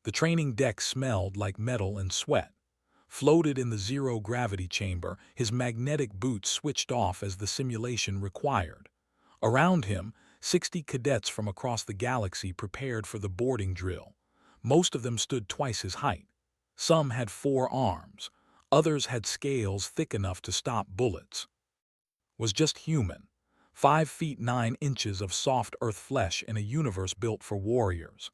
The training deck smelled like metal and sweat. Floated in the zero-gravity chamber, his magnetic boots switched off as the simulation required. Around him, 60 cadets from across the galaxy prepared for the boarding drill. Most of them stood twice his height. Some had 4 arms. Others had scales thick enough to stop bullets. Was just human. 5 feet 9 inches of soft earth flesh in a universe built for warriors.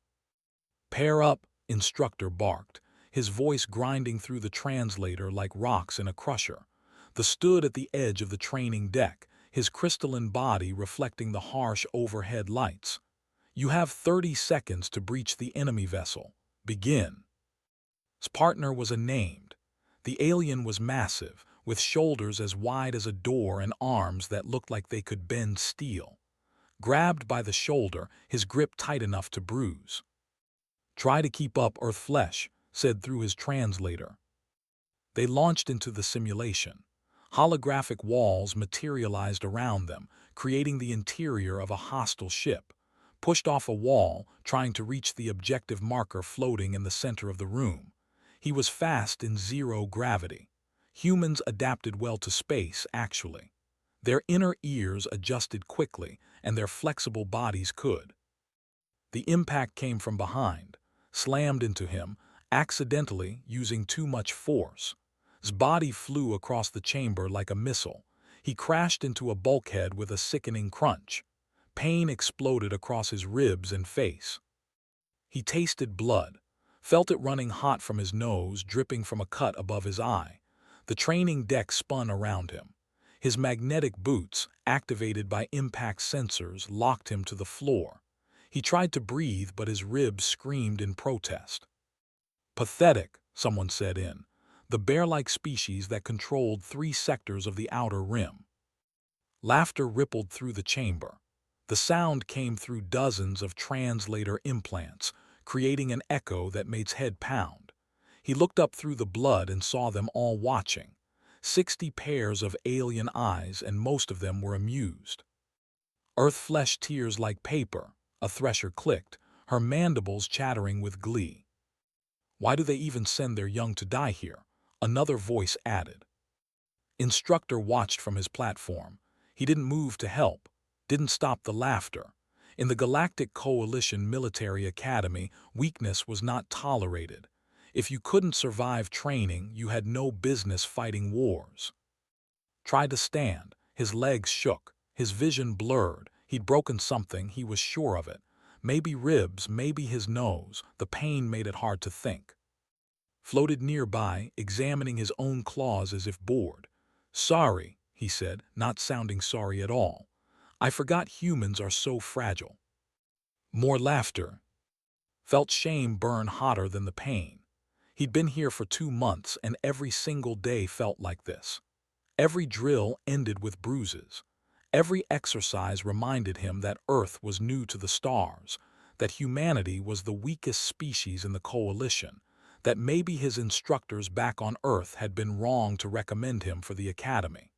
"Pair up," instructor barked, his voice grinding through the translator like rocks in a crusher. The stood at the edge of the training deck, his crystalline body reflecting the harsh overhead lights. "You have 30 seconds to breach the enemy vessel. Begin." His partner was unnamed. The alien was massive, with shoulders as wide as a door and arms that looked like they could bend steel. Grabbed by the shoulder, his grip tight enough to bruise. "Try to keep up, Earth flesh," said through his translator. They launched into the simulation. Holographic walls materialized around them, creating the interior of a hostile ship. Pushed off a wall, trying to reach the objective marker floating in the center of the room. He was fast in zero gravity. Humans adapted well to space, actually. Their inner ears adjusted quickly, and their flexible bodies could. The impact came from behind, slammed into him, accidentally using too much force. His body flew across the chamber like a missile. He crashed into a bulkhead with a sickening crunch. Pain exploded across his ribs and face. He tasted blood, felt it running hot from his nose, dripping from a cut above his eye. The training deck spun around him. His magnetic boots, activated by impact sensors, locked him to the floor. He tried to breathe, but his ribs screamed in protest. "Pathetic," someone said in. The bear-like species that controlled 3 sectors of the outer rim. Laughter rippled through the chamber. The sound came through dozens of translator implants, creating an echo that made his head pound. He looked up through the blood and saw them all watching. 60 pairs of alien eyes, and most of them were amused. "Earth flesh tears like paper," a thresher clicked, her mandibles chattering with glee. "Why do they even send their young to die here?" Another voice added. Instructor watched from his platform. He didn't move to help, didn't stop the laughter. In the Galactic Coalition Military Academy, weakness was not tolerated. If you couldn't survive training, you had no business fighting wars. Tried to stand. His legs shook. His vision blurred. He'd broken something, he was sure of it. Maybe ribs, maybe his nose. The pain made it hard to think. Floated nearby, examining his own claws as if bored. "Sorry," he said, not sounding sorry at all. "I forgot humans are so fragile." More laughter. Felt shame burn hotter than the pain. He'd been here for 2 months, and every single day felt like this. Every drill ended with bruises. Every exercise reminded him that Earth was new to the stars, that humanity was the weakest species in the coalition, that maybe his instructors back on Earth had been wrong to recommend him for the academy.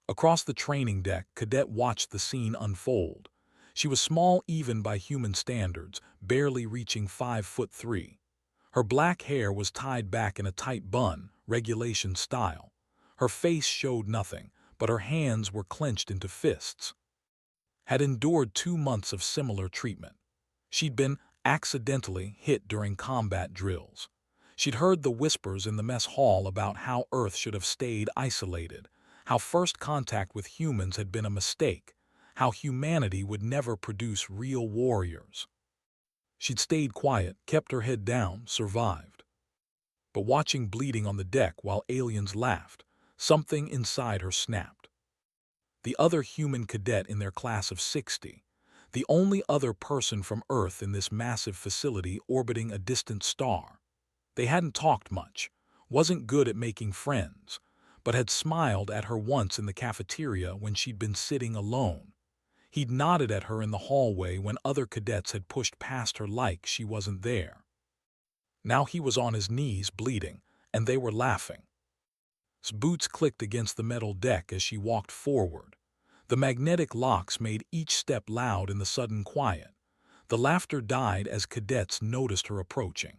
Across the training deck, Cadet watched the scene unfold. She was small even by human standards, barely reaching 5'3". Her black hair was tied back in a tight bun, regulation style. Her face showed nothing, but her hands were clenched into fists. Had endured 2 months of similar treatment. She'd been accidentally hit during combat drills. She'd heard the whispers in the mess hall about how Earth should have stayed isolated, how first contact with humans had been a mistake, how humanity would never produce real warriors. She'd stayed quiet, kept her head down, survived. But watching bleeding on the deck while aliens laughed, something inside her snapped. The other human cadet in their class of 60, the only other person from Earth in this massive facility orbiting a distant star. They hadn't talked much, wasn't good at making friends, but had smiled at her once in the cafeteria when she'd been sitting alone. He'd nodded at her in the hallway when other cadets had pushed past her like she wasn't there. Now he was on his knees bleeding, and they were laughing. His boots clicked against the metal deck as she walked forward. The magnetic locks made each step loud in the sudden quiet. The laughter died as cadets noticed her approaching.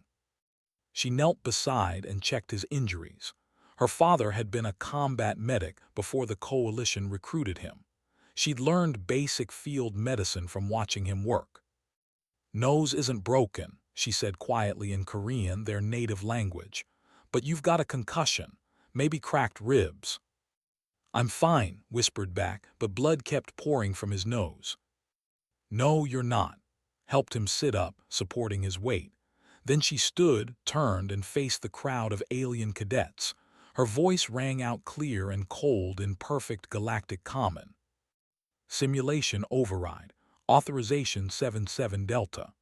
She knelt beside and checked his injuries. Her father had been a combat medic before the Coalition recruited him. She'd learned basic field medicine from watching him work. "Nose isn't broken," she said quietly in Korean, their native language. "But you've got a concussion, maybe cracked ribs." "I'm fine," whispered back, but blood kept pouring from his nose. "No, you're not," helped him sit up, supporting his weight. Then she stood, turned, and faced the crowd of alien cadets. Her voice rang out clear and cold in perfect galactic common. "Simulation override. Authorization 77 Delta."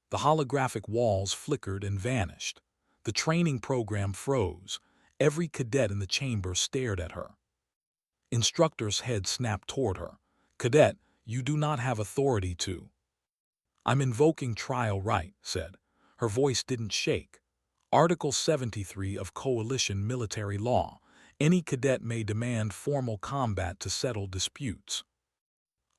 The holographic walls flickered and vanished. The training program froze. Every cadet in the chamber stared at her. Instructor's head snapped toward her. "Cadet, you do not have authority to." "I'm invoking trial right," said. Her voice didn't shake. "Article 73 of Coalition military law. Any cadet may demand formal combat to settle disputes."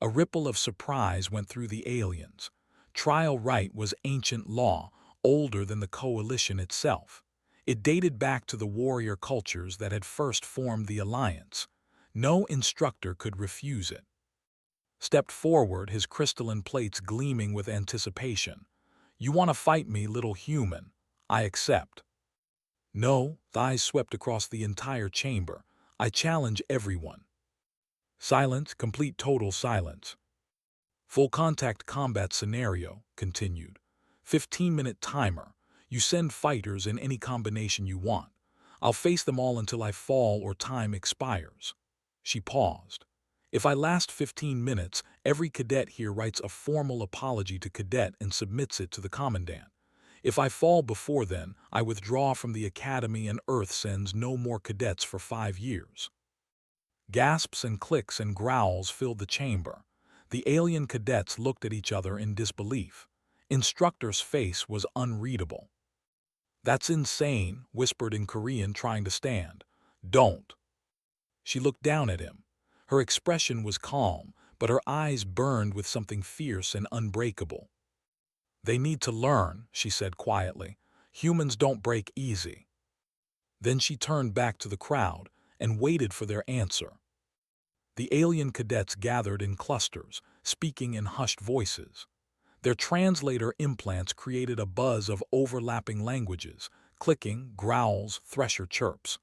A ripple of surprise went through the aliens. Trial right was ancient law, older than the Coalition itself. It dated back to the warrior cultures that had first formed the Alliance. No instructor could refuse it. Stepped forward, his crystalline plates gleaming with anticipation. "You want to fight me, little human? I accept." "No," thighs swept across the entire chamber. "I challenge everyone." Silence, complete total silence. "Full contact combat scenario," continued. 15-minute timer. You send fighters in any combination you want. I'll face them all until I fall or time expires. She paused. "If I last 15 minutes, every cadet here writes a formal apology to cadet and submits it to the commandant. If I fall before then, I withdraw from the academy and Earth sends no more cadets for 5 years." Gasps and clicks and growls filled the chamber. The alien cadets looked at each other in disbelief. Instructor's face was unreadable. "That's insane," whispered in Korean, trying to stand. "Don't." She looked down at him. Her expression was calm, but her eyes burned with something fierce and unbreakable. "They need to learn," she said quietly. "Humans don't break easy." Then she turned back to the crowd and waited for their answer. The alien cadets gathered in clusters, speaking in hushed voices. Their translator implants created a buzz of overlapping languages, clicking, growls, thresher chirps.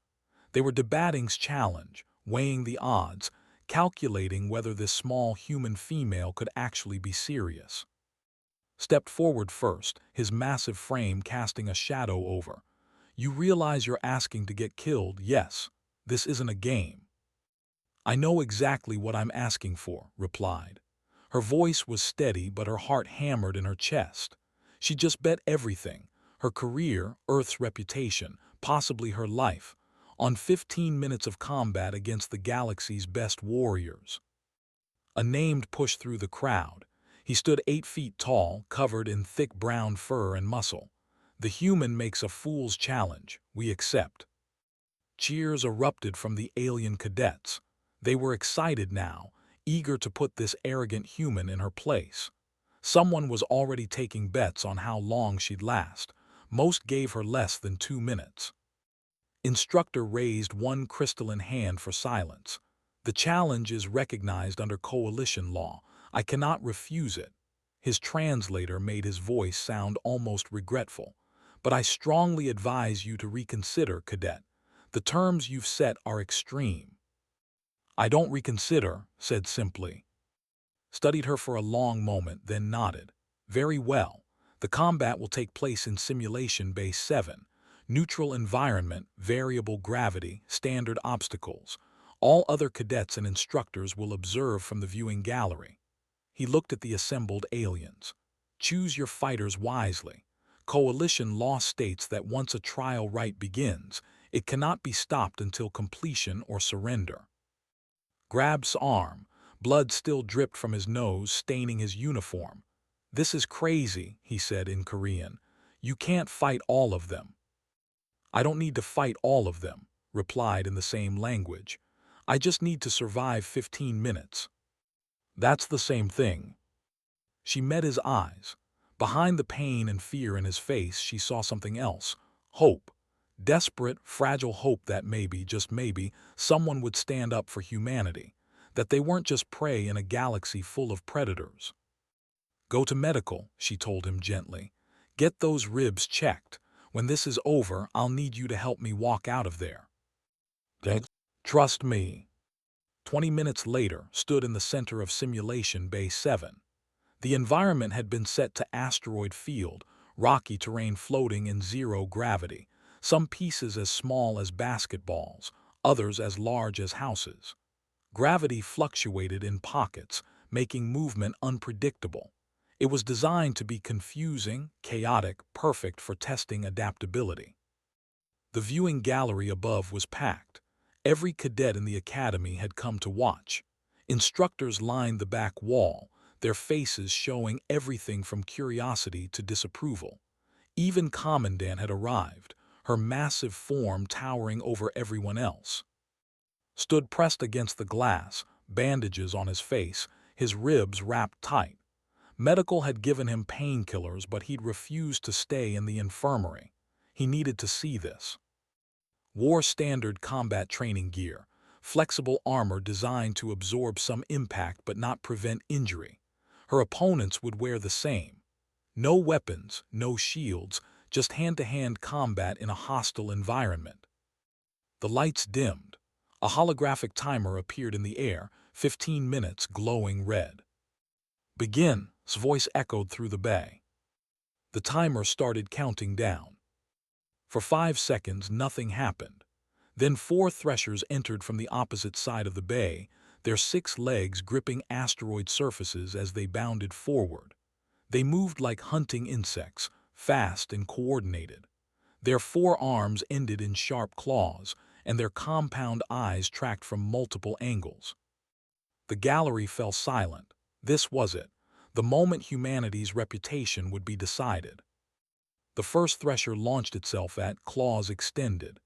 They were debating's challenge, weighing the odds, calculating whether this small human female could actually be serious. Stepped forward first, his massive frame casting a shadow over. "You realize you're asking to get killed, yes? This isn't a game." "I know exactly what I'm asking for," replied. Her voice was steady, but her heart hammered in her chest. She just bet everything, her career, Earth's reputation, possibly her life, on 15 minutes of combat against the galaxy's best warriors. A named pushed through the crowd. He stood 8 feet tall, covered in thick brown fur and muscle. "The human makes a fool's challenge. We accept." Cheers erupted from the alien cadets. They were excited now, eager to put this arrogant human in her place. Someone was already taking bets on how long she'd last. Most gave her less than 2 minutes. Instructor raised one crystalline hand for silence. "The challenge is recognized under Coalition law. I cannot refuse it." His translator made his voice sound almost regretful. "But I strongly advise you to reconsider, Cadet. The terms you've set are extreme." "I don't reconsider," said simply. Studied her for a long moment, then nodded. "Very well. The combat will take place in Simulation Base 7. Neutral environment, variable gravity, standard obstacles. All other cadets and instructors will observe from the viewing gallery." He looked at the assembled aliens. "Choose your fighters wisely. Coalition law states that once a trial right begins, it cannot be stopped until completion or surrender." Grab's arm. Blood still dripped from his nose, staining his uniform. "This is crazy," he said in Korean. "You can't fight all of them." "I don't need to fight all of them," replied in the same language. "I just need to survive 15 minutes." "That's the same thing." She met his eyes. Behind the pain and fear in his face, she saw something else. Hope. Desperate, fragile hope that maybe, just maybe, someone would stand up for humanity. That they weren't just prey in a galaxy full of predators. "Go to medical," she told him gently. "Get those ribs checked. When this is over, I'll need you to help me walk out of there." "Dad, trust me." 20 minutes later, stood in the center of Simulation Bay 7. The environment had been set to asteroid field, rocky terrain floating in zero gravity, some pieces as small as basketballs, others as large as houses. Gravity fluctuated in pockets, making movement unpredictable. It was designed to be confusing, chaotic, perfect for testing adaptability. The viewing gallery above was packed. Every cadet in the academy had come to watch. Instructors lined the back wall, their faces showing everything from curiosity to disapproval. Even Commandant had arrived, her massive form towering over everyone else. Stood pressed against the glass, bandages on his face, his ribs wrapped tight. Medical had given him painkillers, but he'd refused to stay in the infirmary. He needed to see this. War standard combat training gear, flexible armor designed to absorb some impact but not prevent injury. Her opponents would wear the same. No weapons, no shields, just hand-to-hand combat in a hostile environment. The lights dimmed. A holographic timer appeared in the air, 15 minutes glowing red. "Begin," his voice echoed through the bay. The timer started counting down. For 5 seconds, nothing happened. Then 4 threshers entered from the opposite side of the bay, their 6 legs gripping asteroid surfaces as they bounded forward. They moved like hunting insects, fast and coordinated. Their 4 arms ended in sharp claws, and their compound eyes tracked from multiple angles. The gallery fell silent. This was it, the moment humanity's reputation would be decided. The first thresher launched itself at claws extended.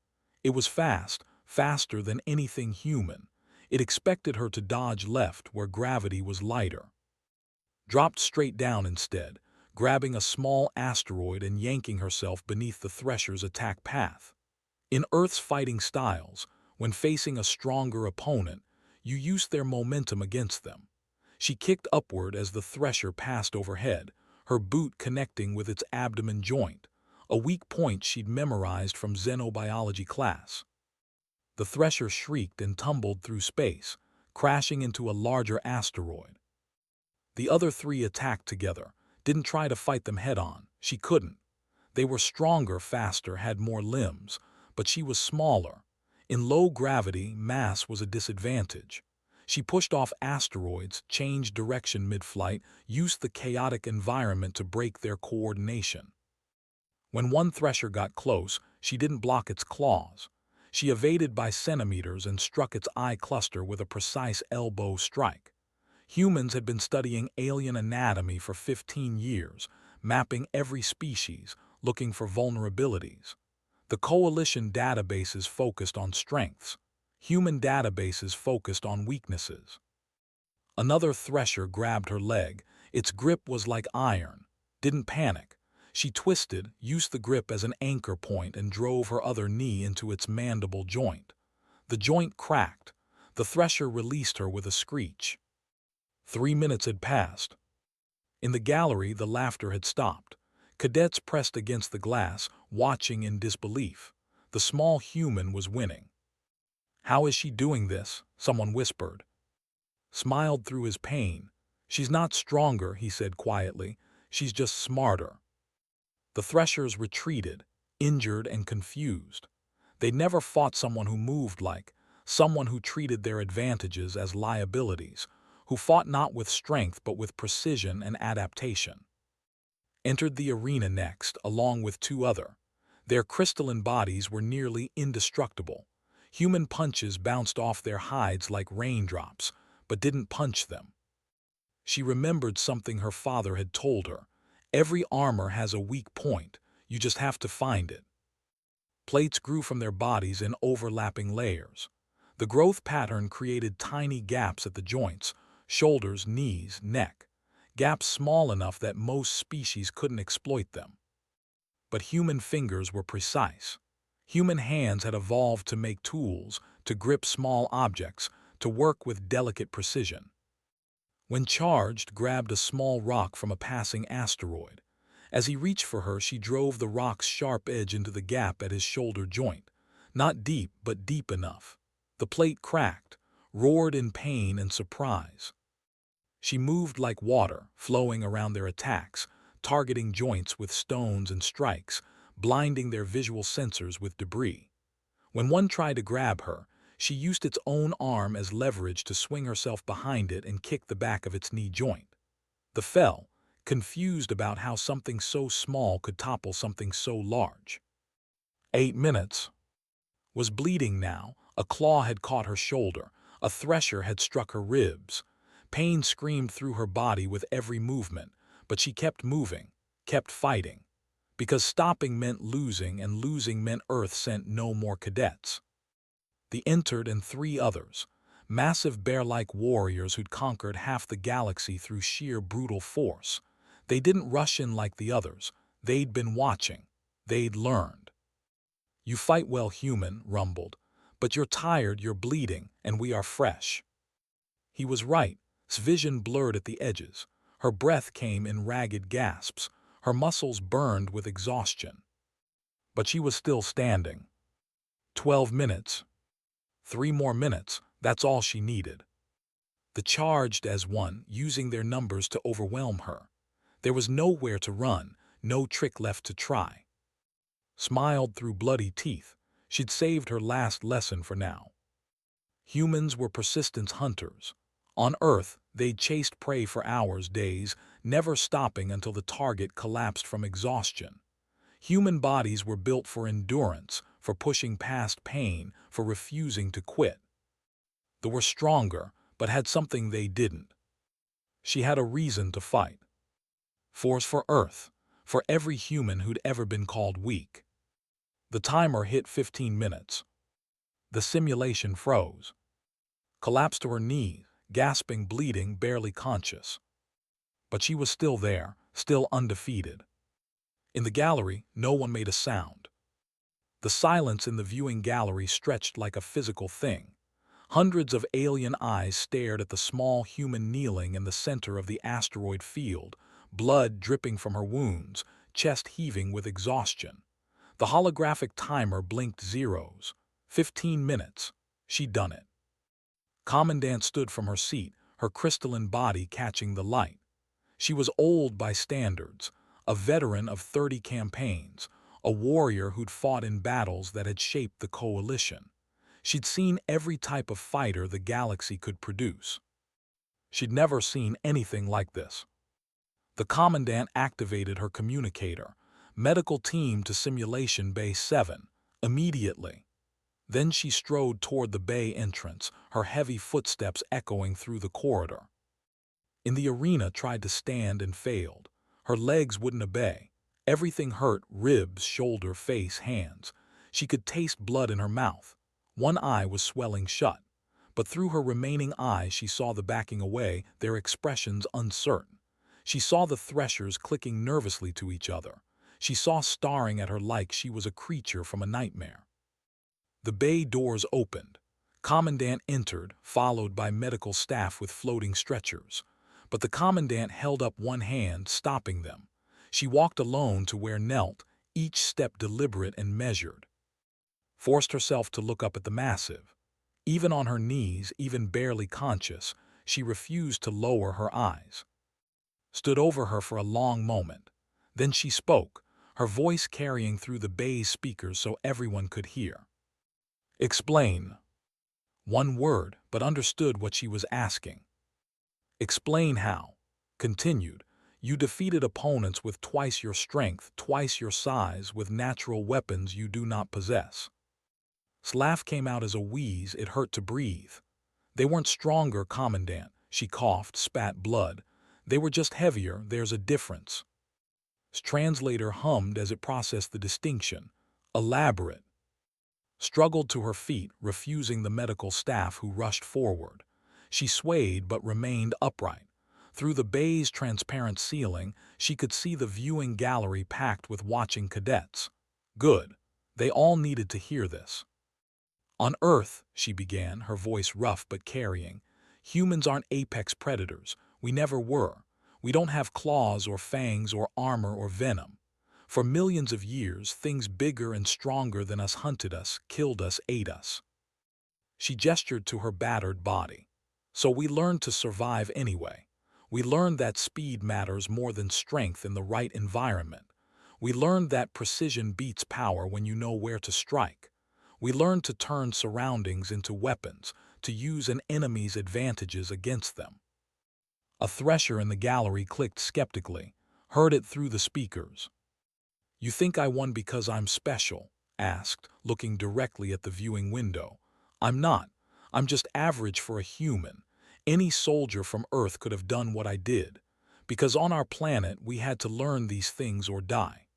It was fast, faster than anything human. It expected her to dodge left where gravity was lighter. Dropped straight down instead, grabbing a small asteroid and yanking herself beneath the thresher's attack path. In Earth's fighting styles, when facing a stronger opponent, you use their momentum against them. She kicked upward as the thresher passed overhead, her boot connecting with its abdomen joint, a weak point she'd memorized from xenobiology class. The thresher shrieked and tumbled through space, crashing into a larger asteroid. The other 3 attacked together, didn't try to fight them head-on. She couldn't. They were stronger, faster, had more limbs, but she was smaller. In low gravity, mass was a disadvantage. She pushed off asteroids, changed direction mid-flight, used the chaotic environment to break their coordination. When one thresher got close, she didn't block its claws. She evaded by centimeters and struck its eye cluster with a precise elbow strike. Humans had been studying alien anatomy for 15 years, mapping every species, looking for vulnerabilities. The coalition databases focused on strengths. Human databases focused on weaknesses. Another thresher grabbed her leg. Its grip was like iron. Didn't panic. She twisted, used the grip as an anchor point, and drove her other knee into its mandible joint. The joint cracked. The thresher released her with a screech. 3 minutes had passed. In the gallery, the laughter had stopped. Cadets pressed against the glass, watching in disbelief. The small human was winning. "How is she doing this?" someone whispered. Smiled through his pain. "She's not stronger," he said quietly. "She's just smarter." The threshers retreated, injured and confused. They'd never fought someone who moved like, someone who treated their advantages as liabilities, who fought not with strength but with precision and adaptation. Entered the arena next, along with 2 other. Their crystalline bodies were nearly indestructible. Human punches bounced off their hides like raindrops, but didn't punch them. She remembered something her father had told her. Every armor has a weak point, you just have to find it. Plates grew from their bodies in overlapping layers. The growth pattern created tiny gaps at the joints, shoulders, knees, neck. gaps small enough that most species couldn't exploit them. But human fingers were precise. Human hands had evolved to make tools, to grip small objects, to work with delicate precision. When charged, grabbed a small rock from a passing asteroid. As he reached for her, she drove the rock's sharp edge into the gap at his shoulder joint. Not deep, but deep enough. The plate cracked, roared in pain and surprise. She moved like water, flowing around their attacks, targeting joints with stones and strikes, blinding their visual sensors with debris. When one tried to grab her, she used its own arm as leverage to swing herself behind it and kick the back of its knee joint. The fell, confused about how something so small could topple something so large. 8 minutes. Was bleeding now. A claw had caught her shoulder. A thresher had struck her ribs. Pain screamed through her body with every movement, but she kept moving, kept fighting. Because stopping meant losing, and losing meant Earth sent no more cadets. The entered and 3 others, massive bear-like warriors who'd conquered half the galaxy through sheer brutal force. They didn't rush in like the others. They'd been watching. They'd learned. "You fight well, human," rumbled, "but you're tired, you're bleeding, and we are fresh." He was right. His vision blurred at the edges. Her breath came in ragged gasps. Her muscles burned with exhaustion. But she was still standing. 12 minutes. 3 more minutes, that's all she needed. They charged as one, using their numbers to overwhelm her. There was nowhere to run, no trick left to try. Smiled through bloody teeth. She'd saved her last lesson for now. Humans were persistence hunters. On Earth, they'd chased prey for hours, days, never stopping until the target collapsed from exhaustion. Human bodies were built for endurance, for pushing past pain, for refusing to quit. They were stronger, but had something they didn't. She had a reason to fight. Force for Earth, for every human who'd ever been called weak. The timer hit 15 minutes. The simulation froze. Collapsed to her knees, gasping, bleeding, barely conscious. But she was still there, still undefeated. In the gallery, no one made a sound. The silence in the viewing gallery stretched like a physical thing. Hundreds of alien eyes stared at the small human kneeling in the center of the asteroid field, blood dripping from her wounds, chest heaving with exhaustion. The holographic timer blinked zeros. 15 minutes. She'd done it. Commandant stood from her seat, her crystalline body catching the light. She was old by standards, a veteran of 30 campaigns, a warrior who'd fought in battles that had shaped the coalition. She'd seen every type of fighter the galaxy could produce. She'd never seen anything like this. The Commandant activated her communicator. "Medical team to Simulation Bay 7, immediately." Then she strode toward the bay entrance, her heavy footsteps echoing through the corridor. In the arena, tried to stand and failed. Her legs wouldn't obey. Everything hurt, ribs, shoulder, face, hands. She could taste blood in her mouth. One eye was swelling shut. But through her remaining eyes she saw the backing away, their expressions uncertain. She saw the threshers clicking nervously to each other. She saw staring at her like she was a creature from a nightmare. The bay doors opened. Commandant entered, followed by medical staff with floating stretchers. But the Commandant held up one hand, stopping them. She walked alone to where knelt, each step deliberate and measured. Forced herself to look up at the massive. Even on her knees, even barely conscious, she refused to lower her eyes. Stood over her for a long moment. Then she spoke, her voice carrying through the bay's speakers so everyone could hear. "Explain." One word, but understood what she was asking. "Explain how." Continued, "You defeated opponents with twice your strength, twice your size, with natural weapons you do not possess." Slav came out as a wheeze, it hurt to breathe. "They weren't stronger, Commandant." She coughed, spat blood. "They were just heavier, there's a difference." His translator hummed as it processed the distinction. "Elaborate." Struggled to her feet, refusing the medical staff who rushed forward. She swayed but remained upright. Through the bay's transparent ceiling, she could see the viewing gallery packed with watching cadets. Good. They all needed to hear this. On Earth, she began, her voice rough but carrying, humans aren't apex predators. We never were. We don't have claws or fangs or armor or venom. For millions of years, things bigger and stronger than us hunted us, killed us, ate us. She gestured to her battered body. So we learned to survive anyway. We learned that speed matters more than strength in the right environment. We learned that precision beats power when you know where to strike. We learned to turn surroundings into weapons, to use an enemy's advantages against them. A thresher in the gallery clicked skeptically, heard it through the speakers. "You think I won because I'm special?" asked, looking directly at the viewing window. "I'm not. I'm just average for a human. Any soldier from Earth could have done what I did. Because on our planet, we had to learn these things or die."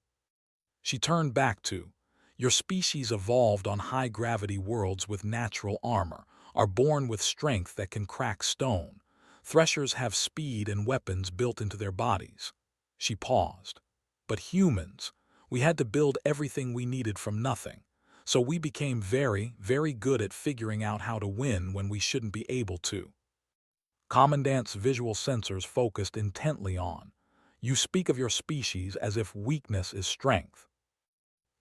She turned back to, "Your species evolved on high-gravity worlds with natural armor, are born with strength that can crack stone. Threshers have speed and weapons built into their bodies." She paused. "But humans, we had to build everything we needed from nothing. So we became very, very good at figuring out how to win when we shouldn't be able to." Commandant's visual sensors focused intently on, "You speak of your species as if weakness is strength."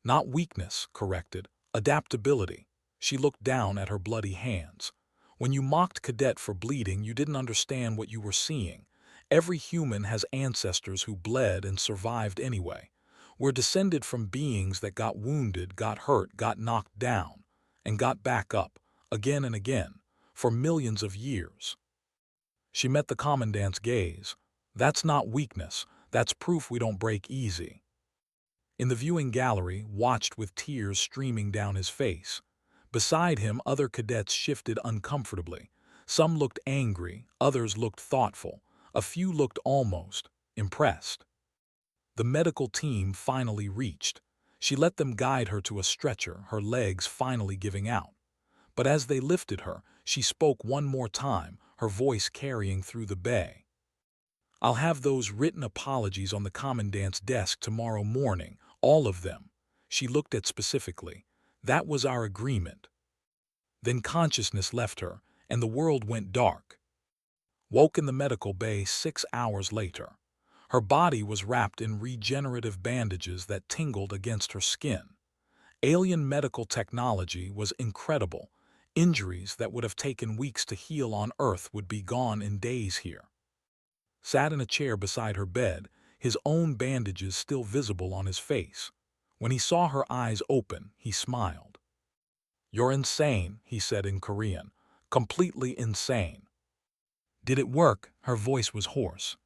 "Not weakness," corrected, "adaptability." She looked down at her bloody hands. "When you mocked Cadet for bleeding, you didn't understand what you were seeing. Every human has ancestors who bled and survived anyway. We're descended from beings that got wounded, got hurt, got knocked down, and got back up, again and again, for millions of years." She met the Commandant's gaze. "That's not weakness. That's proof we don't break easy." In the viewing gallery, watched with tears streaming down his face. Beside him, other cadets shifted uncomfortably. Some looked angry, others looked thoughtful, a few looked almost impressed. The medical team finally reached. She let them guide her to a stretcher, her legs finally giving out. But as they lifted her, she spoke one more time, her voice carrying through the bay. "I'll have those written apologies on the Commandant's desk tomorrow morning, all of them." She looked at specifically. "That was our agreement." Then consciousness left her, and the world went dark. Woke in the medical bay 6 hours later. Her body was wrapped in regenerative bandages that tingled against her skin. Alien medical technology was incredible. Injuries that would have taken weeks to heal on Earth would be gone in days here. Sat in a chair beside her bed, his own bandages still visible on his face. When he saw her eyes open, he smiled. "You're insane," he said in Korean. "Completely insane." "Did it work?" Her voice was hoarse.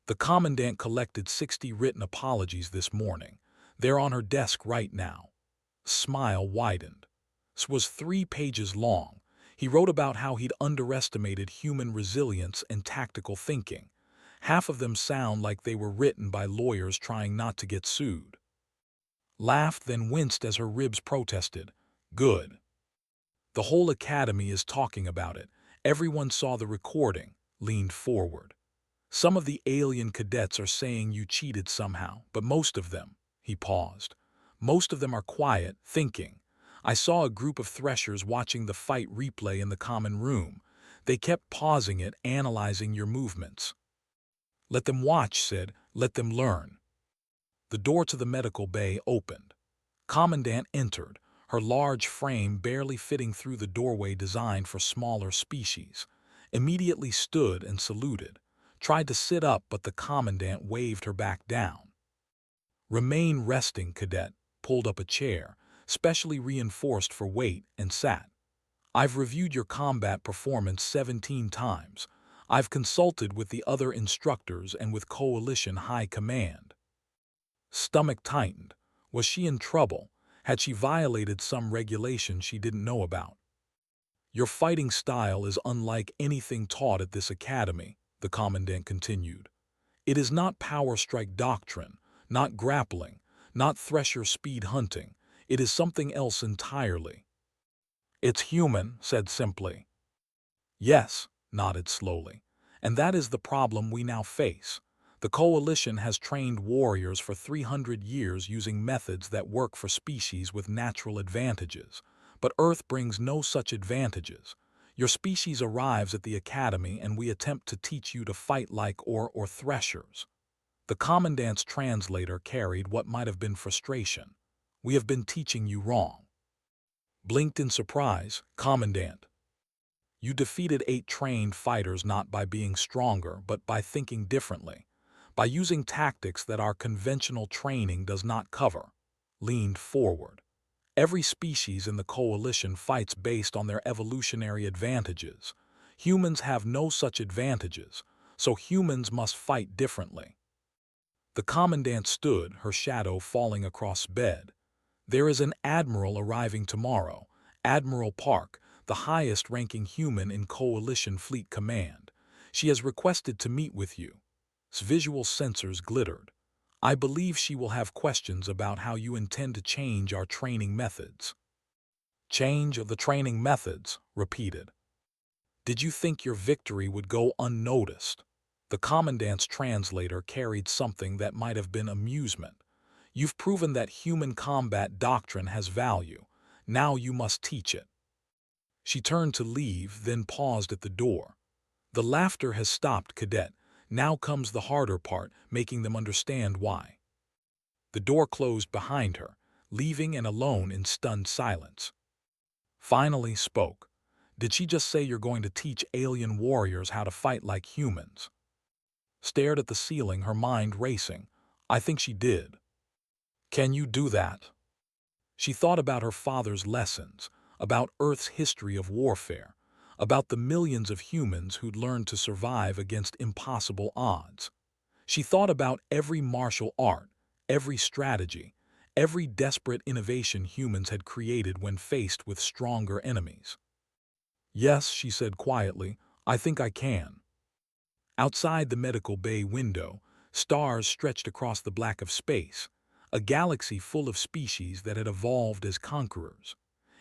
"The Commandant collected 60 written apologies this morning. They're on her desk right now." Smile widened. This was 3 pages long. He wrote about how he'd underestimated human resilience and tactical thinking. Half of them sound like they were written by lawyers trying not to get sued. Laughed, then winced as her ribs protested. "Good. The whole academy is talking about it. Everyone saw the recording," leaned forward. "Some of the alien cadets are saying you cheated somehow, but most of them," he paused, "most of them are quiet, thinking. I saw a group of threshers watching the fight replay in the common room. They kept pausing it, analyzing your movements." "Let them watch," said, "let them learn." The door to the medical bay opened. Commandant entered, her large frame barely fitting through the doorway designed for smaller species. Immediately stood and saluted. Tried to sit up, but the Commandant waved her back down. "Remain resting, Cadet," pulled up a chair, specially reinforced for weight, and sat. "I've reviewed your combat performance 17 times. I've consulted with the other instructors and with Coalition High Command." Stomach tightened. Was she in trouble? Had she violated some regulation she didn't know about? "Your fighting style is unlike anything taught at this academy," the Commandant continued. "It is not power strike doctrine, not grappling, not thresher speed hunting. It is something else entirely." "It's human," said simply. "Yes," nodded slowly. And that is the problem we now face. The Coalition has trained warriors for 300 years using methods that work for species with natural advantages. But Earth brings no such advantages. Your species arrives at the Academy and we attempt to teach you to fight like or threshers. The Commandant's translator carried what might have been frustration. We have been teaching you wrong. Blinked in surprise, Commandant. You defeated 8 trained fighters not by being stronger, but by thinking differently, by using tactics that our conventional training does not cover. Leaned forward. Every species in the Coalition fights based on their evolutionary advantages. Humans have no such advantages, so humans must fight differently. The Commandant stood, her shadow falling across bed. There is an admiral arriving tomorrow, Admiral Park, the highest-ranking human in Coalition Fleet Command. She has requested to meet with you. Visual sensors glittered. I believe she will have questions about how you intend to change our training methods. Change of the training methods, repeated. Did you think your victory would go unnoticed? The Commandant's translator carried something that might have been amusement. You've proven that human combat doctrine has value. Now you must teach it. She turned to leave, then paused at the door. The laughter has stopped, Cadet. Now comes the harder part, making them understand why. The door closed behind her, leaving and alone in stunned silence. Finally spoke. Did she just say you're going to teach alien warriors how to fight like humans? Stared at the ceiling, her mind racing. I think she did. Can you do that? She thought about her father's lessons, about Earth's history of warfare, about the millions of humans who'd learned to survive against impossible odds. She thought about every martial art, every strategy, every desperate innovation humans had created when faced with stronger enemies. Yes, she said quietly, I think I can. Outside the medical bay window, stars stretched across the black of space, a galaxy full of species that had evolved as conquerors.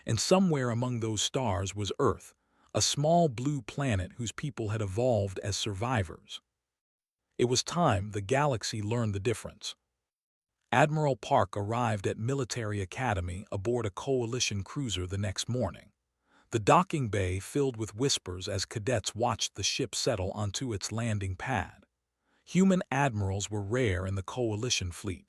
And somewhere among those stars was Earth, a small blue planet whose people had evolved as survivors. It was time the galaxy learned the difference. Admiral Park arrived at Military Academy aboard a Coalition cruiser the next morning. The docking bay filled with whispers as cadets watched the ship settle onto its landing pad. Human admirals were rare in the Coalition fleet.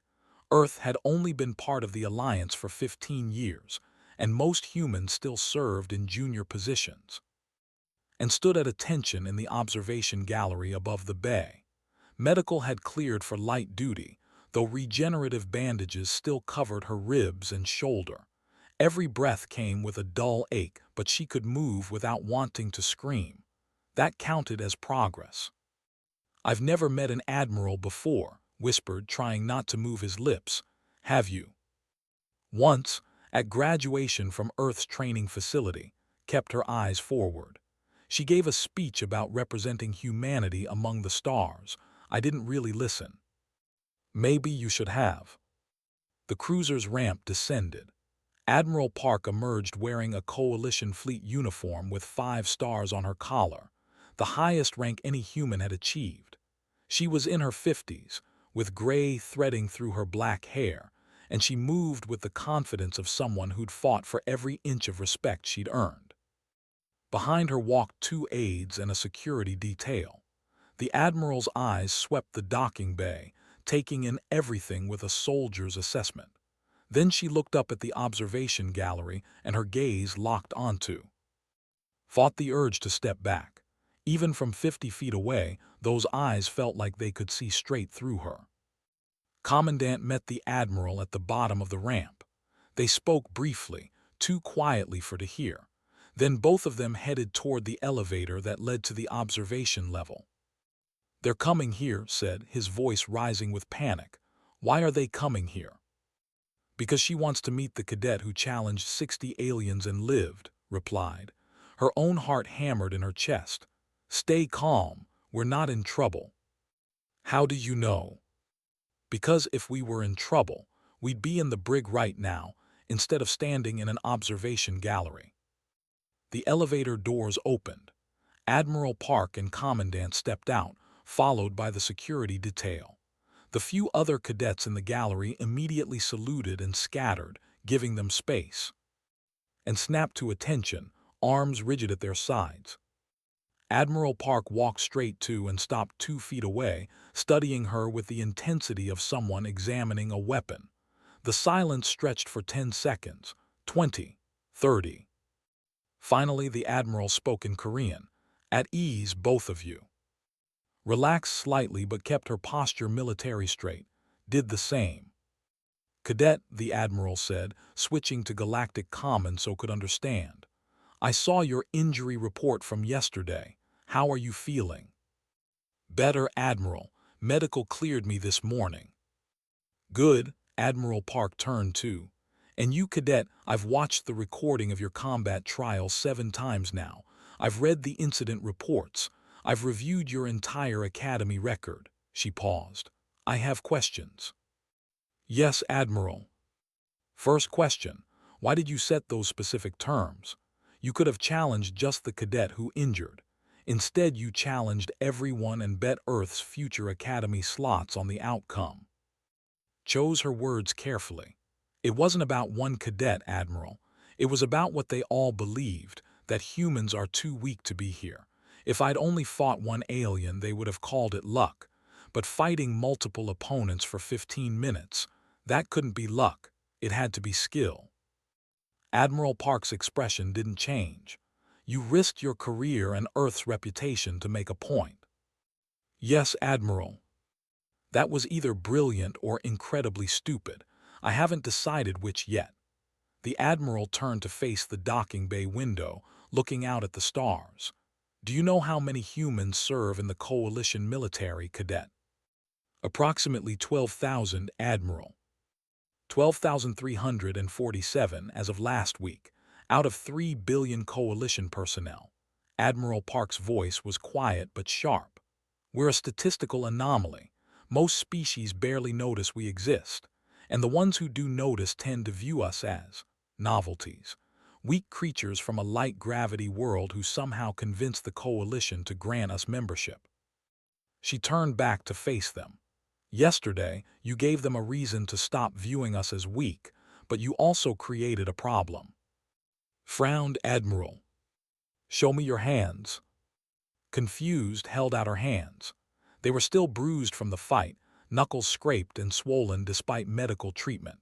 Earth had only been part of the Alliance for 15 years, and most humans still served in junior positions. And stood at attention in the observation gallery above the bay. Medical had cleared for light duty, though regenerative bandages still covered her ribs and shoulder. Every breath came with a dull ache, but she could move without wanting to scream. That counted as progress. I've never met an admiral before, whispered, trying not to move his lips. Have you? Once, at graduation from Earth's training facility, kept her eyes forward. She gave a speech about representing humanity among the stars. I didn't really listen. Maybe you should have. The cruiser's ramp descended. Admiral Park emerged wearing a Coalition fleet uniform with 5 stars on her collar, the highest rank any human had achieved. She was in her 50s, with gray threading through her black hair, and she moved with the confidence of someone who'd fought for every inch of respect she'd earned. Behind her walked 2 aides and a security detail. The Admiral's eyes swept the docking bay, taking in everything with a soldier's assessment. Then she looked up at the observation gallery and her gaze locked onto. Fought the urge to step back. Even from 50 feet away, those eyes felt like they could see straight through her. Commandant met the Admiral at the bottom of the ramp. They spoke briefly, too quietly for to hear. Then both of them headed toward the elevator that led to the observation level. They're coming here, said, his voice rising with panic. Why are they coming here? Because she wants to meet the cadet who challenged 60 aliens and lived, replied. Her own heart hammered in her chest. Stay calm, we're not in trouble. How do you know? Because if we were in trouble, we'd be in the brig right now, instead of standing in an observation gallery. The elevator doors opened. Admiral Park and Commandant stepped out, followed by the security detail. The few other cadets in the gallery immediately saluted and scattered, giving them space, and snapped to attention, arms rigid at their sides. Admiral Park walked straight to and stopped 2 feet away, studying her with the intensity of someone examining a weapon. The silence stretched for 10 seconds, 20, 30. Finally, the Admiral spoke in Korean. "At ease, both of you." Relaxed slightly but kept her posture military straight. "Did the same." "Cadet," the Admiral said, switching to Galactic Common so could understand. "I saw your injury report from yesterday. How are you feeling?" "Better, Admiral. Medical cleared me this morning." "Good." Admiral Park turned to. "And you, Cadet, I've watched the recording of your combat trial 7 times now. I've read the incident reports. I've reviewed your entire Academy record." She paused. "I have questions." "Yes, Admiral." "First question, why did you set those specific terms? You could have challenged just the cadet who injured. Instead, you challenged everyone and bet Earth's future Academy slots on the outcome." Chose her words carefully. "It wasn't about one cadet, Admiral. It was about what they all believed, that humans are too weak to be here. If I'd only fought one alien, they would have called it luck. But fighting multiple opponents for 15 minutes, that couldn't be luck. It had to be skill." Admiral Park's expression didn't change. "You risked your career and Earth's reputation to make a point." "Yes, Admiral." "That was either brilliant or incredibly stupid. I haven't decided which yet." The Admiral turned to face the docking bay window, looking out at the stars. "Do you know how many humans serve in the Coalition military, Cadet?" "Approximately 12,000, Admiral." 12,347 as of last week, out of 3 billion Coalition personnel. Admiral Park's voice was quiet but sharp. "We're a statistical anomaly. Most species barely notice we exist, and the ones who do notice tend to view us as novelties. Weak creatures from a light-gravity world who somehow convinced the Coalition to grant us membership." She turned back to face them. "Yesterday, you gave them a reason to stop viewing us as weak, but you also created a problem." Frowned Admiral. "Show me your hands." Confused, held out her hands. They were still bruised from the fight, knuckles scraped and swollen despite medical treatment.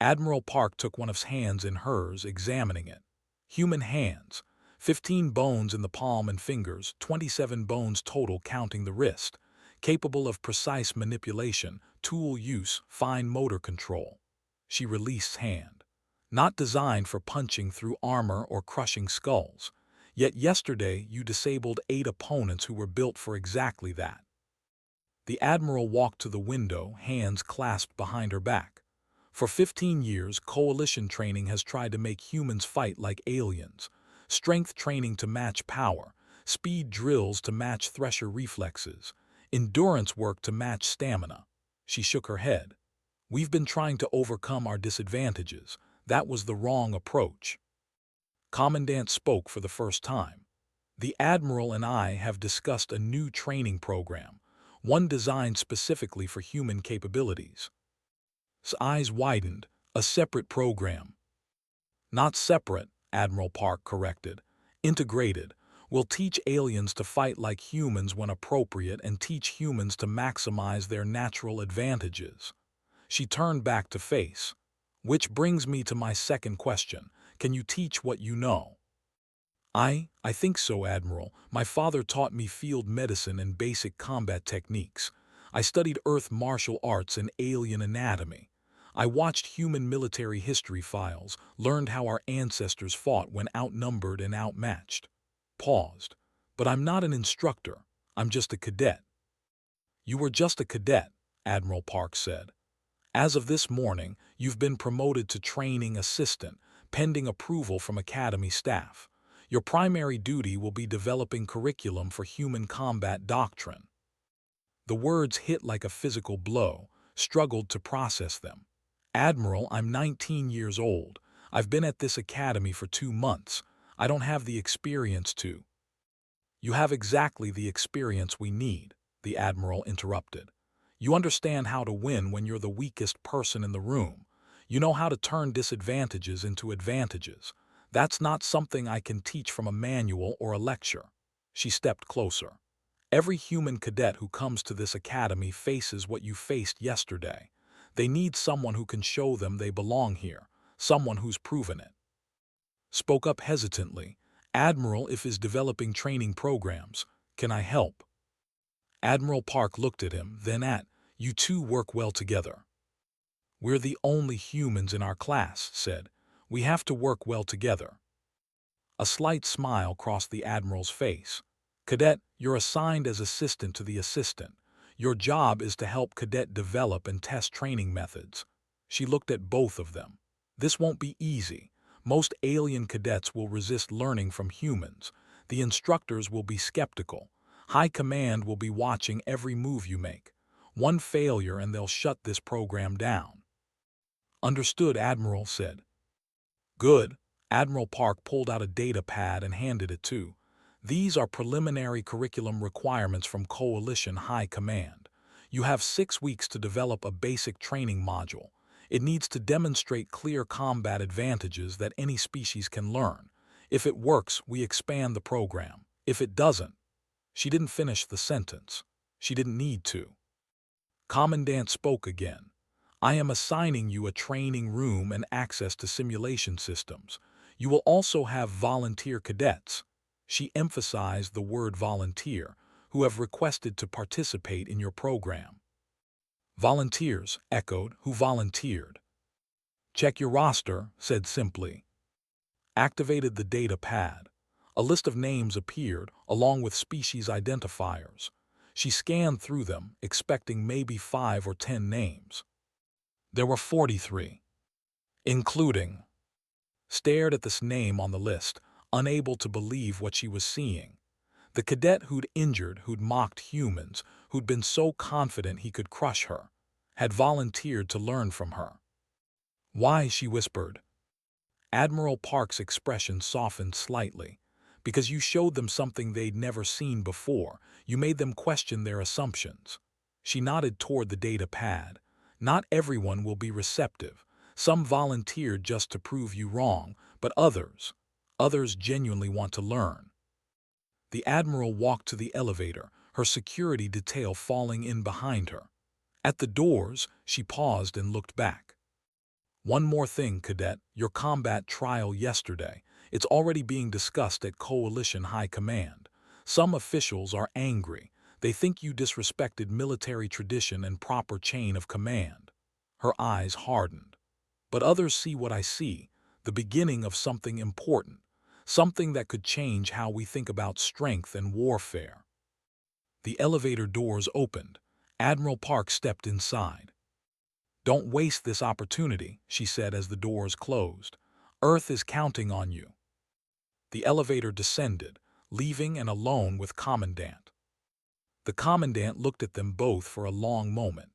Admiral Park took one of his hands in hers, examining it. Human hands. 15 bones in the palm and fingers, 27 bones total counting the wrist. Capable of precise manipulation, tool use, fine motor control. She released hand. Not designed for punching through armor or crushing skulls. Yet yesterday you disabled 8 opponents who were built for exactly that. The Admiral walked to the window, hands clasped behind her back. For 15 years, Coalition training has tried to make humans fight like aliens. Strength training to match power, speed drills to match thresher reflexes, endurance work to match stamina. She shook her head. "We've been trying to overcome our disadvantages. That was the wrong approach." Commandant spoke for the first time. "The Admiral and I have discussed a new training program, one designed specifically for human capabilities." His eyes widened. "A separate program." "Not separate," Admiral Park corrected. "Integrated. We'll teach aliens to fight like humans when appropriate and teach humans to maximize their natural advantages." She turned back to face. "Which brings me to my second question. Can you teach what you know?" I think so, Admiral. My father taught me field medicine and basic combat techniques. I studied Earth martial arts and alien anatomy. I watched human military history files, learned how our ancestors fought when outnumbered and outmatched." Paused. "But I'm not an instructor. I'm just a cadet." "You were just a cadet," Admiral Park said. "As of this morning, you've been promoted to training assistant, pending approval from Academy staff. Your primary duty will be developing curriculum for human combat doctrine." The words hit like a physical blow, struggled to process them. "Admiral, I'm 19 years old. I've been at this academy for 2 months. I don't have the experience to." You have exactly the experience we need, the Admiral interrupted. You understand how to win when you're the weakest person in the room. You know how to turn disadvantages into advantages. That's not something I can teach from a manual or a lecture. She stepped closer. Every human cadet who comes to this academy faces what you faced yesterday. They need someone who can show them they belong here, someone who's proven it. Spoke up hesitantly. Admiral, if is developing training programs, can I help? Admiral Park looked at him, then at, you two work well together. We're the only humans in our class, said. We have to work well together. A slight smile crossed the Admiral's face. Cadet, you're assigned as assistant to the assistant. Your job is to help Cadet develop and test training methods. She looked at both of them. This won't be easy. Most alien cadets will resist learning from humans. The instructors will be skeptical. High Command will be watching every move you make. One failure and they'll shut this program down. Understood, Admiral said. Good. Admiral Park pulled out a data pad and handed it to. These are preliminary curriculum requirements from Coalition High Command. You have 6 weeks to develop a basic training module. It needs to demonstrate clear combat advantages that any species can learn. If it works, we expand the program. If it doesn't, she didn't finish the sentence. She didn't need to. Commandant spoke again. I am assigning you a training room and access to simulation systems. You will also have volunteer cadets. She emphasized the word volunteer, who have requested to participate in your program. Volunteers, echoed, who volunteered. Check your roster, said simply. Activated the data pad. A list of names appeared, along with species identifiers. She scanned through them, expecting maybe 5 or 10 names. There were 43, including. Stared at this name on the list, unable to believe what she was seeing. The cadet who'd mocked humans, who'd been so confident he could crush her, had volunteered to learn from her. Why, she whispered. Admiral Park's expression softened slightly. Because you showed them something they'd never seen before. You made them question their assumptions. She nodded toward the data pad. Not everyone will be receptive. Some volunteered just to prove you wrong, but others genuinely want to learn. The Admiral walked to the elevator, her security detail falling in behind her. At the doors, she paused and looked back. One more thing, Cadet, your combat trial yesterday. It's already being discussed at Coalition High Command. Some officials are angry. They think you disrespected military tradition and proper chain of command. Her eyes hardened. But others see what I see, the beginning of something important, something that could change how we think about strength and warfare. The elevator doors opened. Admiral Park stepped inside. Don't waste this opportunity, she said as the doors closed. Earth is counting on you. The elevator descended, leaving and alone with Commandant. The Commandant looked at them both for a long moment.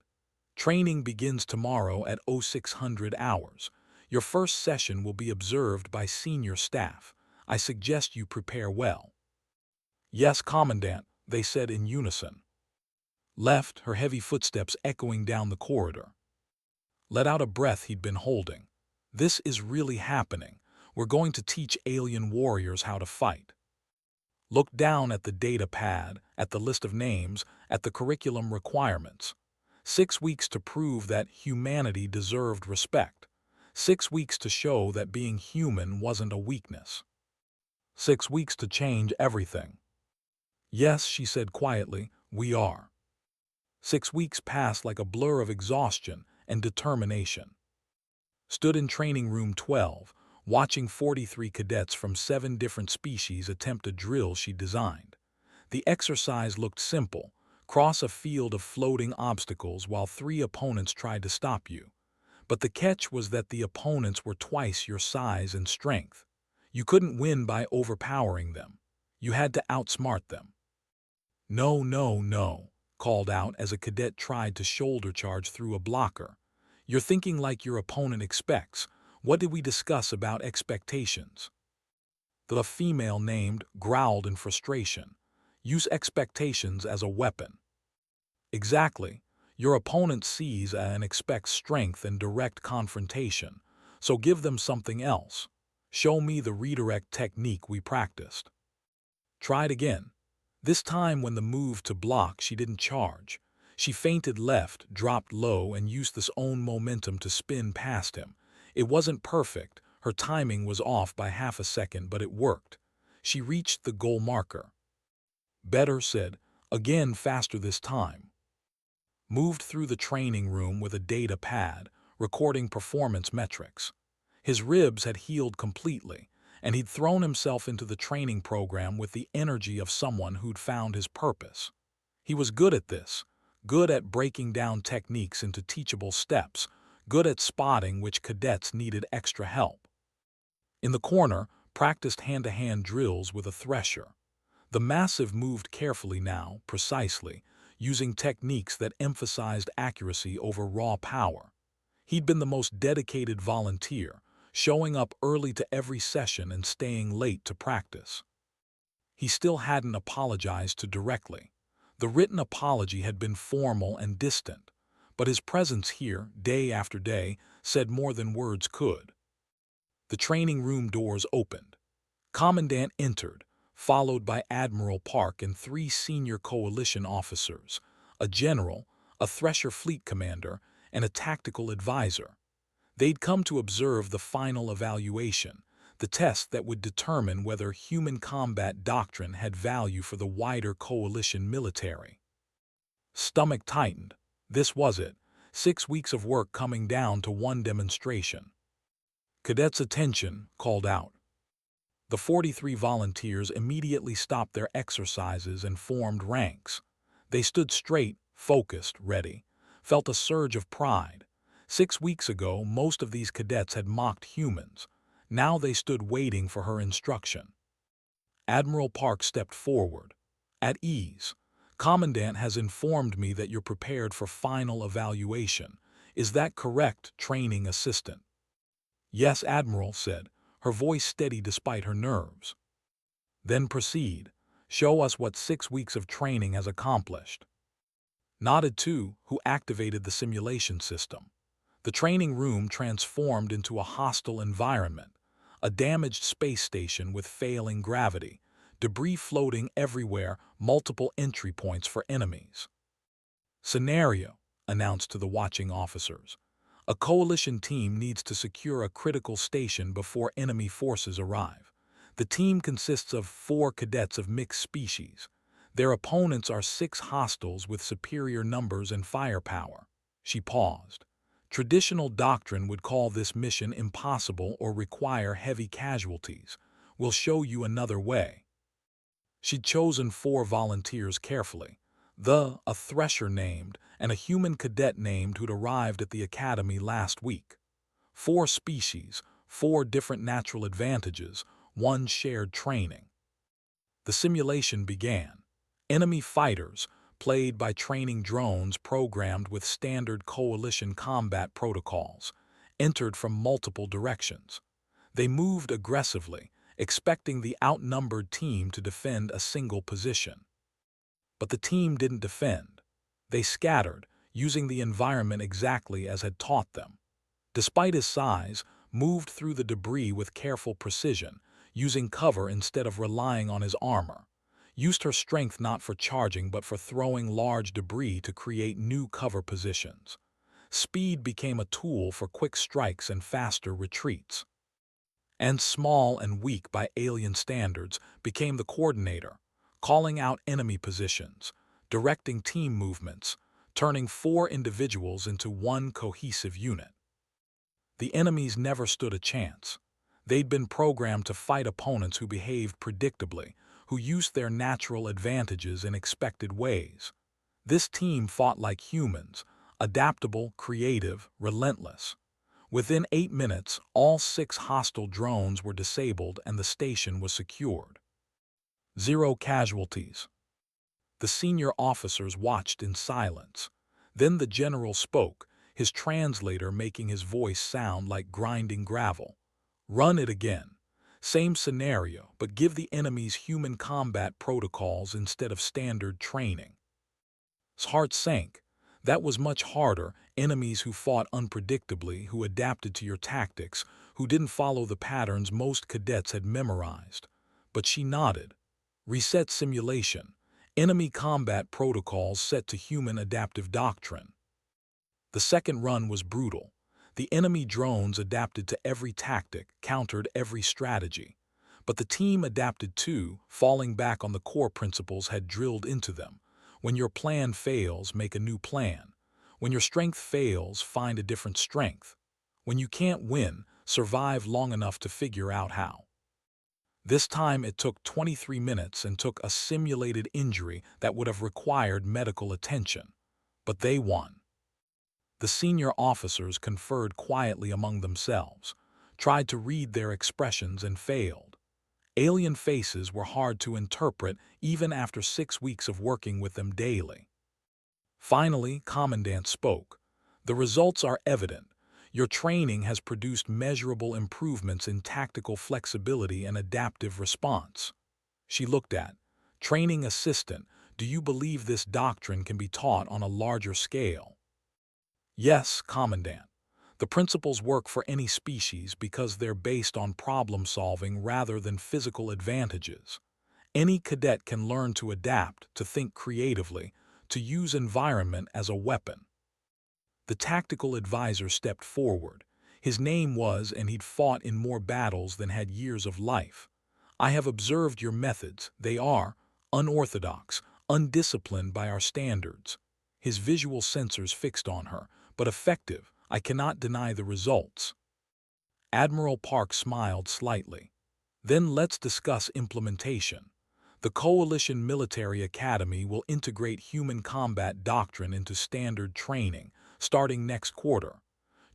Training begins tomorrow at 0600 hours. Your first session will be observed by senior staff. I suggest you prepare well. Yes, Commandant, they said in unison. Left, her heavy footsteps echoing down the corridor. Let out a breath he'd been holding. This is really happening. We're going to teach alien warriors how to fight. Looked down at the data pad, at the list of names, at the curriculum requirements. 6 weeks to prove that humanity deserved respect. 6 weeks to show that being human wasn't a weakness. 6 weeks to change everything. Yes, she said quietly, we are. 6 weeks passed like a blur of exhaustion and determination. Stood in training room 12, watching 43 cadets from 7 different species attempt a drill she designed. The exercise looked simple. Cross a field of floating obstacles while 3 opponents tried to stop you. But the catch was that the opponents were twice your size and strength. You couldn't win by overpowering them. You had to outsmart them. No, no, no, called out as a cadet tried to shoulder charge through a blocker. You're thinking like your opponent expects. What did we discuss about expectations? The female named growled in frustration. Use expectations as a weapon. Exactly. Your opponent sees and expects strength and direct confrontation, so give them something else. Show me the redirect technique we practiced. Try it again. This time when the move to block she didn't charge. She feinted left, dropped low, and used this own momentum to spin past him. It wasn't perfect, her timing was off by half a second, but it worked. She reached the goal marker. Better, said, again faster this time. Moved through the training room with a data pad, recording performance metrics. His ribs had healed completely, and he'd thrown himself into the training program with the energy of someone who'd found his purpose. He was good at this, good at breaking down techniques into teachable steps, good at spotting which cadets needed extra help. In the corner, practiced hand-to-hand drills with a thresher. The massive moved carefully now, precisely, using techniques that emphasized accuracy over raw power. He'd been the most dedicated volunteer, showing up early to every session and staying late to practice. He still hadn't apologized to directly. The written apology had been formal and distant, but his presence here, day after day, said more than words could. The training room doors opened. Commandant entered, followed by Admiral Park and 3 senior coalition officers, a general, a Thresher fleet commander, and a tactical advisor. They'd come to observe the final evaluation, the test that would determine whether human combat doctrine had value for the wider coalition military. Stomach tightened. This was it. 6 weeks of work coming down to one demonstration. Cadets' attention, called out. The 43 volunteers immediately stopped their exercises and formed ranks. They stood straight, focused, ready, felt a surge of pride. 6 weeks ago, most of these cadets had mocked humans. Now they stood waiting for her instruction. Admiral Park stepped forward. At ease. Commandant has informed me that you're prepared for final evaluation. Is that correct, training assistant? Yes, Admiral said, her voice steady despite her nerves. Then proceed. Show us what 6 weeks of training has accomplished. Nodded to, who activated the simulation system. The training room transformed into a hostile environment, a damaged space station with failing gravity, debris floating everywhere, multiple entry points for enemies. Scenario, announced to the watching officers. A coalition team needs to secure a critical station before enemy forces arrive. The team consists of 4 cadets of mixed species. Their opponents are 6 hostiles with superior numbers and firepower. She paused. Traditional doctrine would call this mission impossible or require heavy casualties. We'll show you another way. She'd chosen 4 volunteers carefully. A Thresher named, and a human cadet named who'd arrived at the academy last week. 4 species, 4 different natural advantages, 1 shared training. The simulation began. Enemy fighters, played by training drones programmed with standard coalition combat protocols, entered from multiple directions. They moved aggressively, expecting the outnumbered team to defend a single position. But the team didn't defend. They scattered, using the environment exactly as had taught them. Despite his size, moved through the debris with careful precision, using cover instead of relying on his armor. Used her strength not for charging but for throwing large debris to create new cover positions. Speed became a tool for quick strikes and faster retreats. And small and weak by alien standards became the coordinator, calling out enemy positions, directing team movements, turning 4 individuals into one cohesive unit. The enemies never stood a chance. They'd been programmed to fight opponents who behaved predictably, who used their natural advantages in expected ways. This team fought like humans, adaptable, creative, relentless. Within 8 minutes, all 6 hostile drones were disabled and the station was secured. 0 casualties. The senior officers watched in silence. Then the general spoke, his translator making his voice sound like grinding gravel. Run it again. Same scenario, but give the enemies human combat protocols instead of standard training. His heart sank. That was much harder. Enemies who fought unpredictably, who adapted to your tactics, who didn't follow the patterns most cadets had memorized. But she nodded. Reset simulation. Enemy combat protocols set to human adaptive doctrine. The second run was brutal. The enemy drones adapted to every tactic, countered every strategy. But the team adapted too, falling back on the core principles had drilled into them. When your plan fails, make a new plan. When your strength fails, find a different strength. When you can't win, survive long enough to figure out how. This time it took 23 minutes and took a simulated injury that would have required medical attention. But they won. The senior officers conferred quietly among themselves, tried to read their expressions and failed. Alien faces were hard to interpret even after 6 weeks of working with them daily. Finally, Commandant spoke. The results are evident. Your training has produced measurable improvements in tactical flexibility and adaptive response. She looked at, Training Assistant, do you believe this doctrine can be taught on a larger scale? Yes, Commandant. The principles work for any species because they're based on problem-solving rather than physical advantages. Any cadet can learn to adapt, to think creatively, to use environment as a weapon. The tactical advisor stepped forward. His name was, and he'd fought in more battles than had years of life. I have observed your methods. They are unorthodox, undisciplined by our standards. His visual sensors fixed on her, but effective. I cannot deny the results. Admiral Park smiled slightly. Then let's discuss implementation. The Coalition Military Academy will integrate human combat doctrine into standard training, starting next quarter.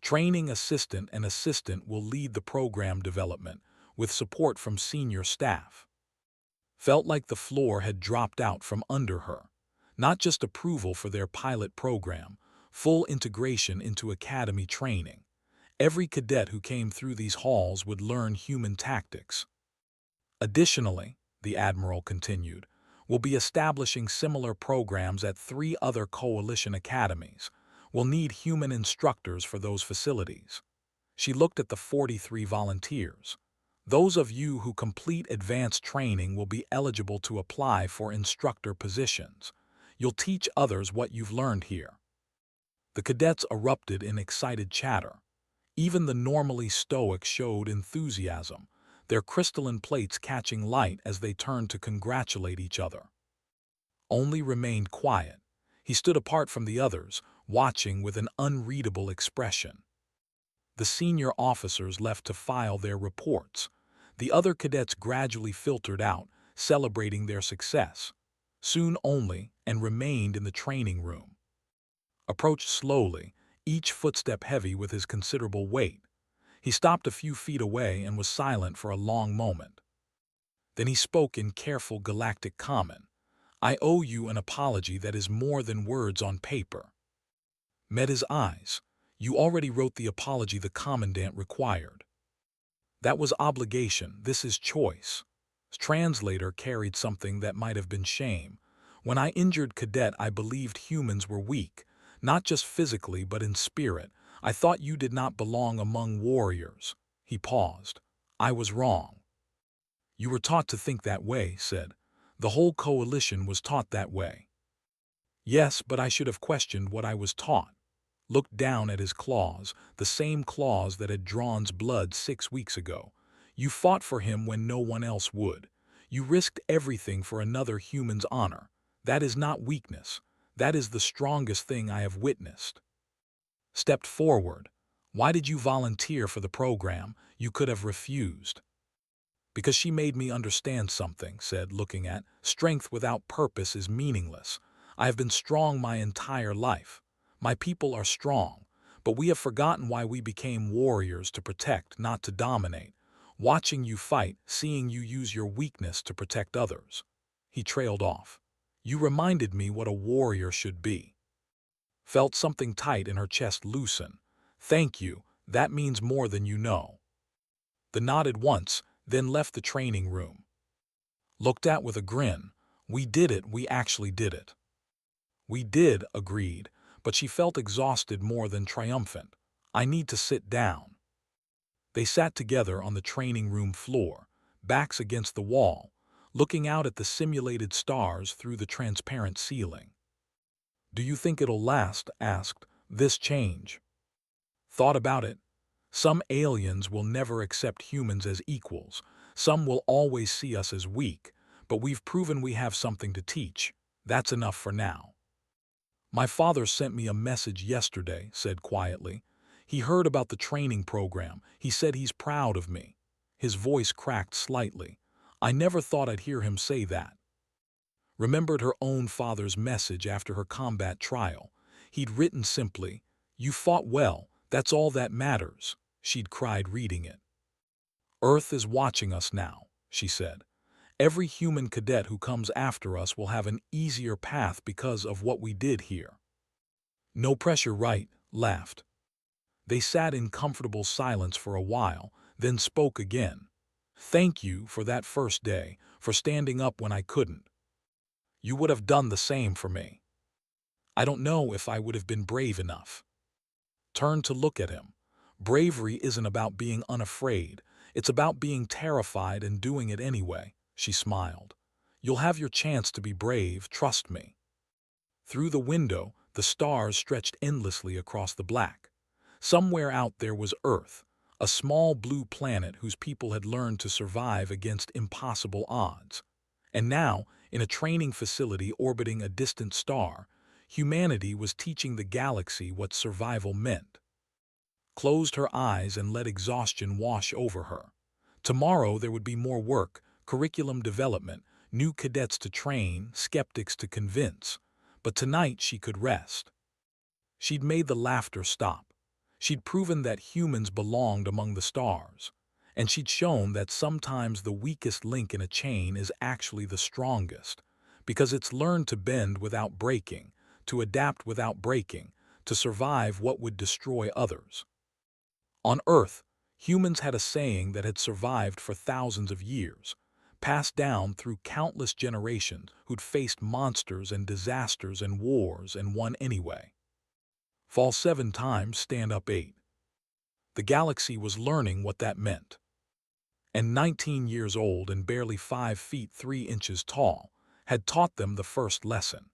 Training assistant and assistant will lead the program development, with support from senior staff. Felt like the floor had dropped out from under her. Not just approval for their pilot program, full integration into academy training. Every cadet who came through these halls would learn human tactics. Additionally, the Admiral continued, we'll be establishing similar programs at 3 other Coalition academies. We'll need human instructors for those facilities. She looked at the 43 volunteers. Those of you who complete advanced training will be eligible to apply for instructor positions. You'll teach others what you've learned here. The cadets erupted in excited chatter. Even the normally stoic showed enthusiasm, their crystalline plates catching light as they turned to congratulate each other. Only remained quiet. He stood apart from the others, watching with an unreadable expression. The senior officers left to file their reports. The other cadets gradually filtered out, celebrating their success. Soon only, and remained in the training room. Approached slowly, each footstep heavy with his considerable weight. He stopped a few feet away and was silent for a long moment. Then he spoke in careful galactic comment. I owe you an apology that is more than words on paper. Met his eyes. You already wrote the apology the Commandant required. That was obligation, this is choice. Translator carried something that might have been shame. When I injured Cadet, I believed humans were weak, not just physically but in spirit. I thought you did not belong among warriors. He paused. I was wrong. You were taught to think that way, said. The whole coalition was taught that way. Yes, but I should have questioned what I was taught. Looked down at his claws, the same claws that had drawn blood 6 weeks ago. You fought for him when no one else would. You risked everything for another human's honor. That is not weakness. That is the strongest thing I have witnessed. Stepped forward. Why did you volunteer for the program? You could have refused. Because she made me understand something, said, looking at, strength without purpose is meaningless. I have been strong my entire life. My people are strong, but we have forgotten why we became warriors, to protect, not to dominate. Watching you fight, seeing you use your weakness to protect others. He trailed off. You reminded me what a warrior should be. Felt something tight in her chest loosen. Thank you, that means more than you know. The nodded once, then left the training room. Looked at with a grin. We did it, we actually did it. We did, agreed, but she felt exhausted more than triumphant. I need to sit down. They sat together on the training room floor, backs against the wall, looking out at the simulated stars through the transparent ceiling. Do you think it'll last? Asked, this change. Thought about it. Some aliens will never accept humans as equals. Some will always see us as weak, but we've proven we have something to teach. That's enough for now. My father sent me a message yesterday, said quietly. He heard about the training program. He said he's proud of me. His voice cracked slightly. I never thought I'd hear him say that. Remembered her own father's message after her combat trial. He'd written simply, "You fought well, that's all that matters." She'd cried reading it. Earth is watching us now, she said. Every human cadet who comes after us will have an easier path because of what we did here. No pressure, right? Laughed. They sat in comfortable silence for a while, then spoke again. Thank you for that first day, for standing up when I couldn't. You would have done the same for me. I don't know if I would have been brave enough. Turned to look at him. Bravery isn't about being unafraid. It's about being terrified and doing it anyway, she smiled. You'll have your chance to be brave, trust me. Through the window, the stars stretched endlessly across the black. Somewhere out there was Earth, a small blue planet whose people had learned to survive against impossible odds. And now, in a training facility orbiting a distant star, humanity was teaching the galaxy what survival meant. Closed her eyes and let exhaustion wash over her. Tomorrow there would be more work, curriculum development, new cadets to train, skeptics to convince. But tonight she could rest. She'd made the laughter stop. She'd proven that humans belonged among the stars. And she'd shown that sometimes the weakest link in a chain is actually the strongest, because it's learned to bend without breaking, to adapt without breaking, to survive what would destroy others. On Earth, humans had a saying that had survived for thousands of years, passed down through countless generations who'd faced monsters and disasters and wars and won anyway. Fall 7 times, stand up 8. The galaxy was learning what that meant. And 19 years old and barely 5 feet 3 inches tall, had taught them the first lesson.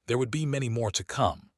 There would be many more to come.